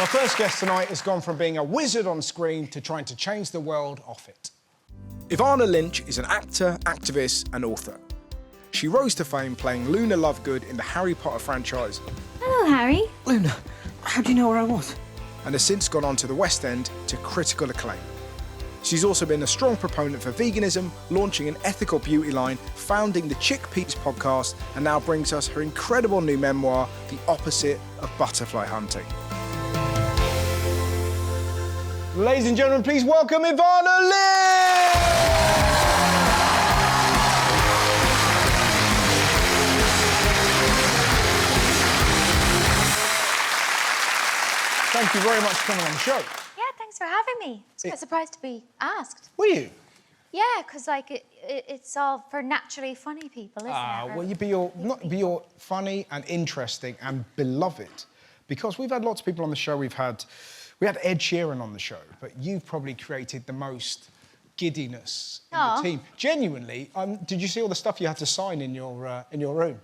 Our first guest tonight has gone from being a wizard on screen to trying to change the world off it. Evanna Lynch is an actor, activist and author. She rose to fame playing Luna Lovegood in the Harry Potter franchise. Hello, Harry. Luna, how do you know where I was? And has since gone on to the West End to critical acclaim. She's also been a strong proponent for veganism, launching an ethical beauty line, founding the Chickpeas podcast, and now brings us her incredible new memoir, The Opposite of Butterfly Hunting. Ladies and gentlemen, please welcome Evanna Lynch! Thank you very much for coming on the show. Yeah, thanks for having me. I was quite surprised to be asked. Were you? Yeah, because it's all for naturally funny people, isn't it? Well, you're funny and interesting and beloved, because we've had lots of people on the show. We had Ed Sheeran on the show, but you've probably created the most giddiness in the team. Genuinely, did you see all the stuff you had to sign in your room?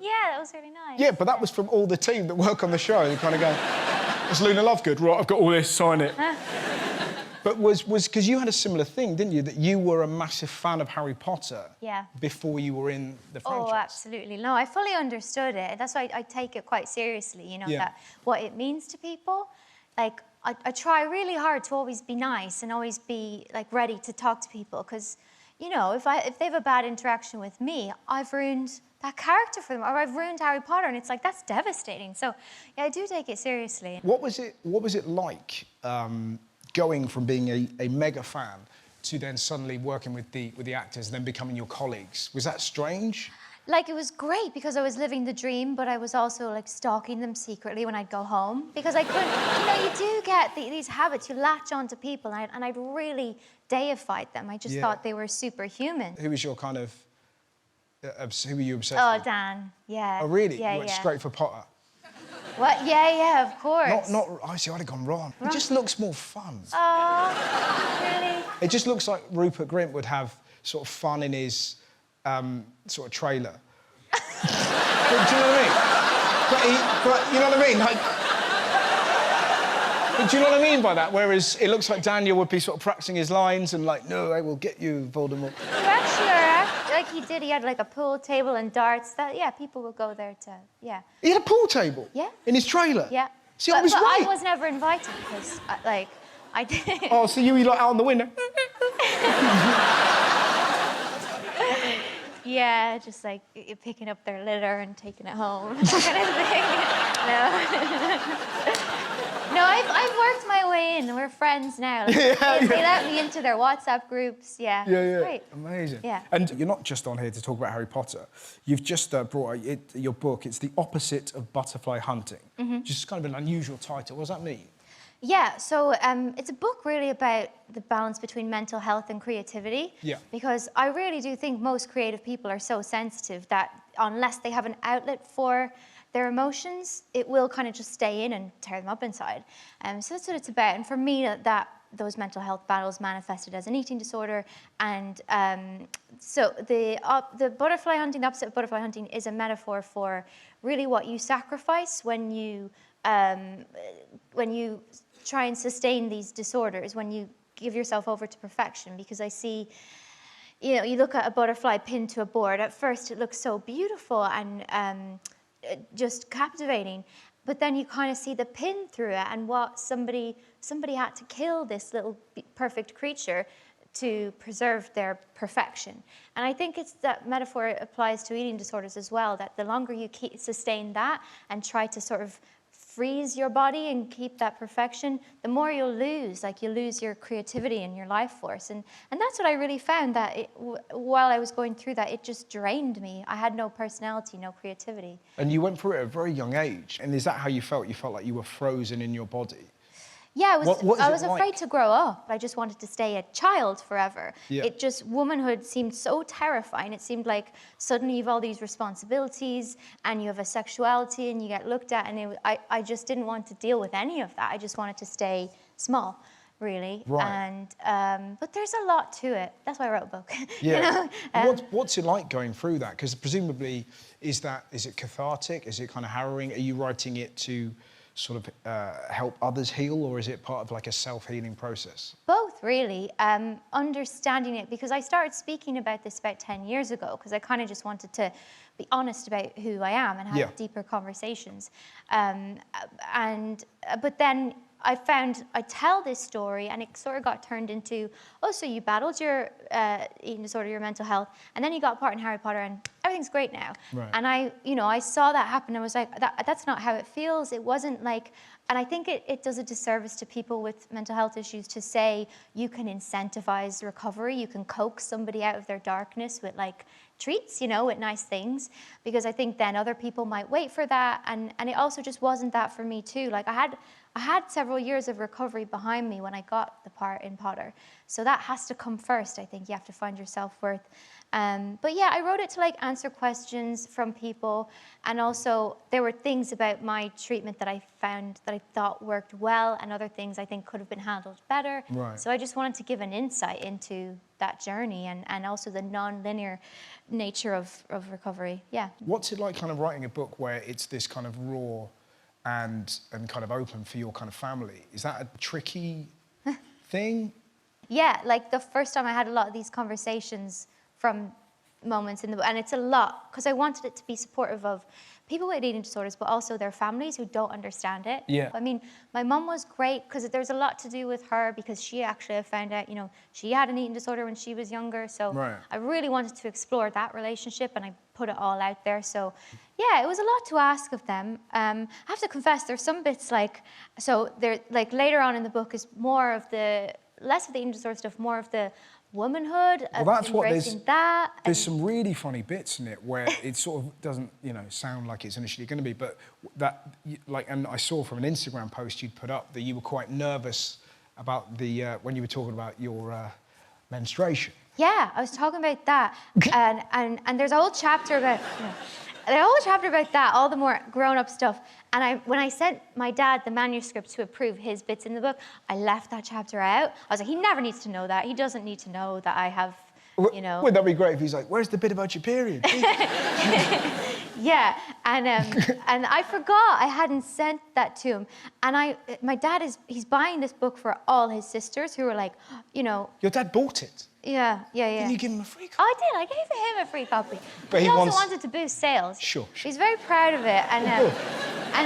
Yeah, that was really nice. Yeah, but that was from all the team that work on the show. They kind of go, "It's Luna Lovegood, right? I've got all this. Sign it." But was because you had a similar thing, didn't you? That you were a massive fan of Harry Potter. Yeah. Before you were in the franchise. Oh, absolutely. No, I fully understood it. That's why I take it quite seriously. You know, that what it means to people. Like, I try really hard to always be nice and always be like ready to talk to people, because, you know, if they have a bad interaction with me, I've ruined that character for them, or I've ruined Harry Potter, and it's like, that's devastating. So yeah, I do take it seriously. What was it like going from being a mega fan to then suddenly working with the actors and then becoming your colleagues? Was that strange? Like, it was great because I was living the dream, but I was also, like, stalking them secretly when I'd go home. Because I couldn't... You know, you do get these habits. You latch onto people, and I'd really deified them. I just thought they were superhuman. Who was your kind of... who were you obsessed with? Oh, Dan. Yeah. Oh, really? Yeah, you went straight for Potter? What? Yeah, of course. I see, I'd have gone wrong. It just looks more fun. Oh, really? It just looks like Rupert Grint would have sort of fun in his... sort of trailer. Do you know what I mean? But you know what I mean? Like, but do you know what I mean by that? Whereas it looks like Daniel would be sort of practicing his lines and like, "No, I will get you, Voldemort." You actually are, like he did. He had like a pool table and darts. People would go there to, He had a pool table? Yeah. In his trailer? Yeah. See, I was but right. I was never invited because, I did. Oh, so you were like out on the window? Yeah, just like picking up their litter and taking it home, kind of thing. No, I've worked my way in. We're friends now. Like, they let me into their WhatsApp groups. Yeah. It's great. Amazing. Yeah. And you're not just on here to talk about Harry Potter. You've just brought your book. It's The Opposite of Butterfly Hunting, which is kind of an unusual title. What does that mean? Yeah, so it's a book really about the balance between mental health and creativity. Yeah. Because I really do think most creative people are so sensitive that unless they have an outlet for their emotions, it will kind of just stay in and tear them up inside. So that's what it's about. And for me, those mental health battles manifested as an eating disorder. And so the butterfly hunting, the opposite of butterfly hunting, is a metaphor for really what you sacrifice when you try and sustain these disorders, when you give yourself over to perfection. Because I see, you know, you look at a butterfly pinned to a board, at first it looks so beautiful and just captivating, but then you kind of see the pin through it and what somebody had to kill this little perfect creature to preserve their perfection. And I think it's that metaphor applies to eating disorders as well, that the longer you sustain that and try to sort of freeze your body and keep that perfection, the more you'll lose. Like, you lose your creativity and your life force. And that's what I really found, that while I was going through that, it just drained me. I had no personality, no creativity. And you went through it at a very young age. And is that how you felt? You felt like you were frozen in your body? Yeah, I was like? afraid to grow up. I just wanted to stay a child forever. Yeah. Womanhood seemed so terrifying. It seemed like suddenly you have all these responsibilities and you have a sexuality and you get looked at, and I just didn't want to deal with any of that. I just wanted to stay small, really. Right. And but there's a lot to it. That's why I wrote a book. Yeah. You know? What's it like going through that? Because presumably, is it cathartic? Is it kind of harrowing? Are you writing it to sort of help others heal, or is it part of like a self-healing process? Both, really. Understanding it, because I started speaking about this about 10 years ago, because I kind of just wanted to be honest about who I am and have deeper conversations. But then I found I tell this story and it sort of got turned into, oh, so you battled your eating disorder, your mental health, and then you got part in Harry Potter and everything's great now. Right. And I saw that happen. I was like, that's not how it feels. It wasn't like, and I think it does a disservice to people with mental health issues to say you can incentivize recovery, you can coax somebody out of their darkness with like treats, with nice things, because I think then other people might wait for that, and it also just wasn't that for me too. Like I had several years of recovery behind me when I got the part in Potter, so that has to come first. I think you have to find your self-worth. But yeah, I wrote it to like answer questions from people, and also there were things about my treatment that I found that I thought worked well, and other things I think could have been handled better. Right. So I just wanted to give an insight into that journey and also the non-linear nature of recovery. Yeah. What's it like kind of writing a book where it's this kind of raw and kind of open for your kind of family? Is that a tricky thing? Yeah, like the first time I had a lot of these conversations from moments in the book, and it's a lot because I wanted it to be supportive of people with eating disorders, but also their families who don't understand it. Yeah. I mean, my mum was great because there's a lot to do with her, because she actually found out, she had an eating disorder when she was younger. So Right. I really wanted to explore that relationship, and I put it all out there. So yeah, it was a lot to ask of them. I have to confess, there's some bits so there, like later on in the book is more of less of the eating disorder stuff, more of the womanhood, Well, that's what embracing that. There's some really funny bits in it where it sort of doesn't, sound like it's initially going to be, but that, and I saw from an Instagram post you'd put up that you were quite nervous about when you were talking about your menstruation. Yeah, I was talking about that, and there's a whole chapter about that, all the more grown-up stuff. And when I sent my dad the manuscript to approve his bits in the book, I left that chapter out. I was like, he never needs to know that. He doesn't need to know that I have, Wouldn't that be great if he's like, where's the bit about your period? Yeah, and I forgot I hadn't sent that to him. And my dad he's buying this book for all his sisters who were like, Your dad bought it. Yeah. Didn't you give him a free copy? I did. I gave him a free copy. But he also wanted to boost sales. Sure. He's very proud of it, and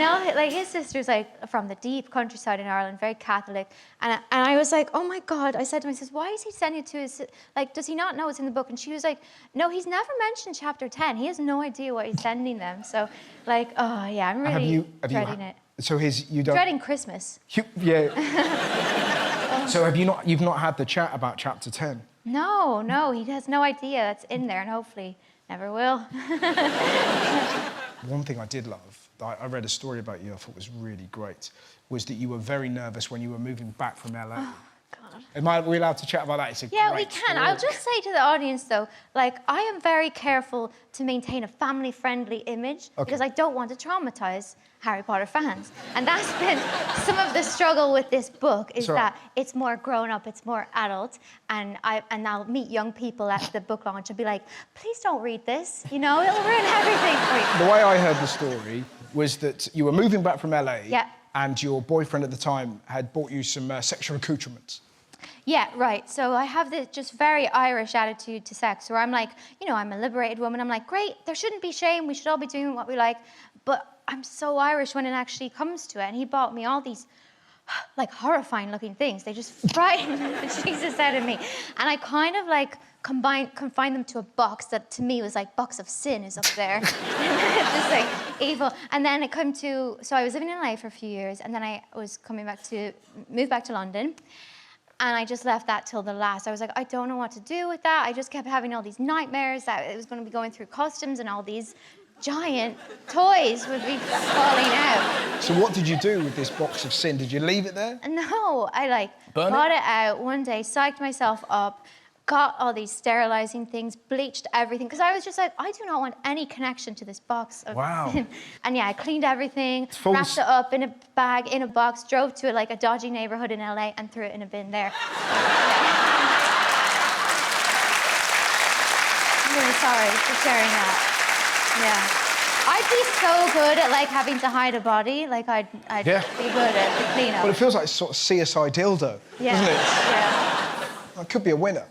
all, his sister's from the deep countryside in Ireland, very Catholic, and I was like, oh my God! I said to my sister, why is he sending it to his? Does he not know it's in the book? And she was like, no, he's never mentioned chapter 10. He has no idea what he's sending them. So, oh yeah, I'm really dreading it. So you don't. Dreading Christmas. Yeah. So you've not had the chat about chapter 10? No, he has no idea that's in there, and hopefully never will. One thing I did love, I read a story about you I thought was really great, was that you were very nervous when you were moving back from LA. Oh, God. Are we allowed to chat about that? It's a Yeah, great we can. story. I'll just say to the audience, though, I am very careful to maintain a family-friendly image because I don't want to traumatize Harry Potter fans. And that's been some of the struggle with this book, is that it's more grown-up, it's more adult, and I'll meet young people at the book launch and be like, please don't read this, it'll ruin everything for you. The way I heard the story was that you were moving back from LA, Yeah. and your boyfriend at the time had bought you some sexual accoutrements. Yeah, right. So I have this just very Irish attitude to sex where I'm like, I'm a liberated woman. I'm like, great, there shouldn't be shame. We should all be doing what we like. But I'm so Irish when it actually comes to it. And he bought me all these horrifying looking things. They just frightened the Jesus out of me. And I kind of confined them to a box that to me was box of sin is up there. Just evil. And then so I was living in LA for a few years, and then I was move back to London. And I just left that till the last. I was like, I don't know what to do with that. I just kept having all these nightmares that it was going to be going through customs and all these giant toys would be falling out. So what did you do with this box of sin? Did you leave it there? No, I got it out one day, psyched myself up, got all these sterilizing things, bleached everything, because I was just like, I do not want any connection to this box. Wow. And yeah, I cleaned everything, wrapped it up in a bag, in a box, drove to a dodgy neighborhood in LA and threw it in a bin there. I'm really sorry for sharing that. Yeah. I'd be so good at like having to hide a body. Like I'd Yeah. be good at the cleanup. Well, it feels like sort of CSI dildo, Yeah. doesn't it? Yeah. That could be a winner.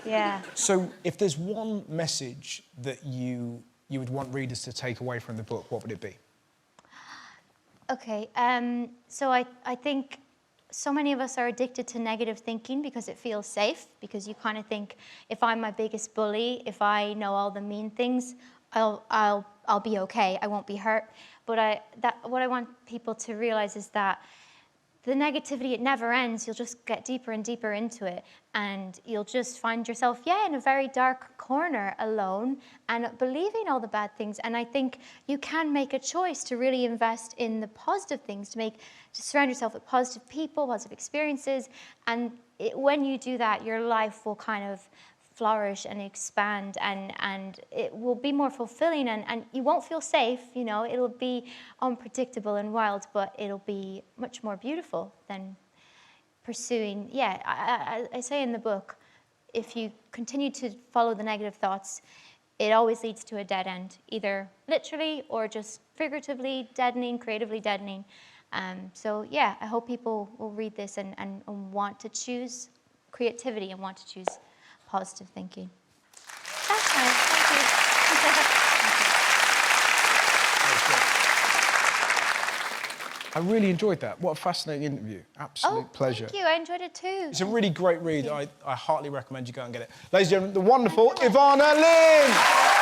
Yeah. So, if there's one message that you would want readers to take away from the book, what would it be? Okay. So I think so many of us are addicted to negative thinking because it feels safe. Because you kind of think, if I'm my biggest bully, if I know all the mean things, I'll be okay. I won't be hurt. But what I want people to realize is that the negativity, it never ends. You'll just get deeper and deeper into it, and you'll just find yourself, in a very dark corner alone and believing all the bad things. And I think you can make a choice to really invest in the positive things, to surround yourself with positive people, positive experiences. And when you do that, your life will kind of flourish and expand, and it will be more fulfilling, and you won't feel safe, it'll be unpredictable and wild, but it'll be much more beautiful than pursuing. I say in the book, if you continue to follow the negative thoughts, it always leads to a dead end, either literally or just figuratively deadening, creatively deadening. I hope people will read this and want to choose creativity and want to choose positive thinking. That's nice. Thank you. I really enjoyed that. What a fascinating interview. Absolute pleasure. Thank you. I enjoyed it too. It's a really great read. I heartily recommend you go and get it. Ladies and gentlemen, the wonderful Evanna Lynch.